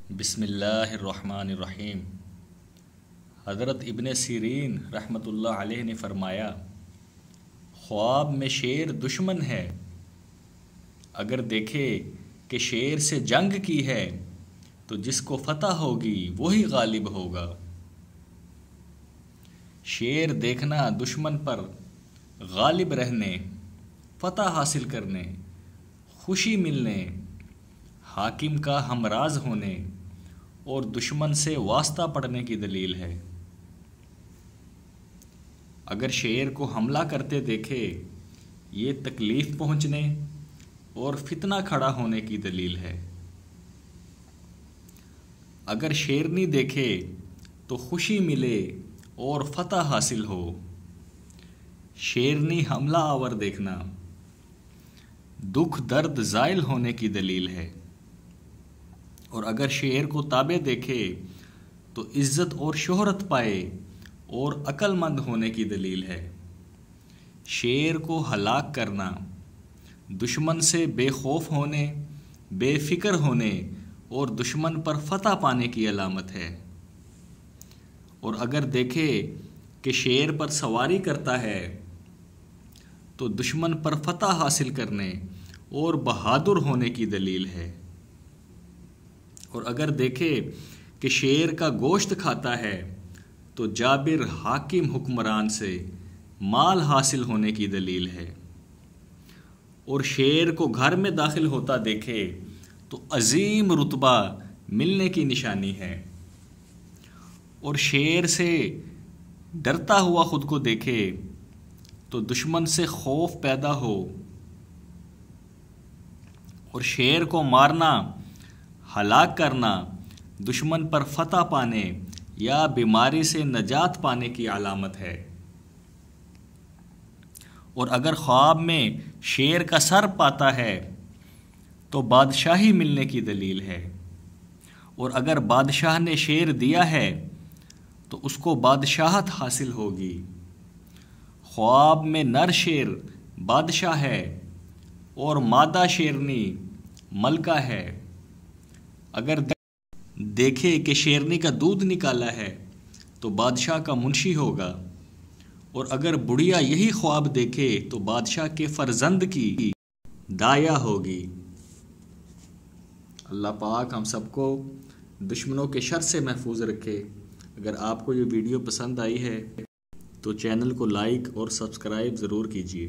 بسم اللہ الرحمن الرحیم۔ حضرت ابن سیرین رحمۃ اللہ علیہ نے فرمایا، خواب میں شیر دشمن ہے، اگر دیکھے کہ شیر سے جنگ کی ہے تو جس کو فتح ہوگی وہی غالب ہوگا۔ شیر دیکھنا دشمن پر غالب رہنے، فتح حاصل کرنے، خوشی ملنے، حاکم کا ہمراز ہونے اور دشمن سے واسطہ پڑنے کی دلیل ہے۔ اگر شیر کو حملہ کرتے دیکھے، یہ تکلیف پہنچنے اور فتنہ کھڑا ہونے کی دلیل ہے۔ اگر شیرنی دیکھے تو خوشی ملے اور فتح حاصل ہو۔ شیرنی حملہ آور دیکھنا دکھ درد زائل ہونے کی دلیل ہے، اور اگر شیر کو تابع دیکھے تو عزت اور شہرت پائے اور عقل مند ہونے کی دلیل ہے۔ شیر کو ہلاک کرنا دشمن سے بے خوف ہونے، بے فکر ہونے اور دشمن پر فتح پانے کی علامت ہے۔ اور اگر دیکھے کہ شیر پر سواری کرتا ہے تو دشمن پر فتح حاصل کرنے اور بہادر ہونے کی دلیل ہے۔ اور اگر دیکھے کہ شیر کا گوشت کھاتا ہے تو جابر حاکم حکمران سے مال حاصل ہونے کی دلیل ہے۔ اور شیر کو گھر میں داخل ہوتا دیکھے تو عظیم رتبہ ملنے کی نشانی ہے۔ اور شیر سے ڈرتا ہوا خود کو دیکھے تو دشمن سے خوف پیدا ہو۔ اور شیر کو مارنا، ہلاک کرنا دشمن پر فتح پانے یا بیماری سے نجات پانے کی علامت ہے۔ اور اگر خواب میں شیر کا سر پاتا ہے تو بادشاہی ملنے کی دلیل ہے، اور اگر بادشاہ نے شیر دیا ہے تو اس کو بادشاہت حاصل ہوگی۔ خواب میں نر شیر بادشاہ ہے اور مادہ شیرنی ملکہ ہے۔ اگر دیکھے کہ شیرنی کا دودھ نکالا ہے تو بادشاہ کا منشی ہوگا، اور اگر بڑھیا یہی خواب دیکھے تو بادشاہ کے فرزند کی دایا ہوگی۔ اللہ پاک ہم سب کو دشمنوں کے شر سے محفوظ رکھے۔ اگر آپ کو یہ ویڈیو پسند آئی ہے تو چینل کو لائک اور سبسکرائب ضرور کیجیے۔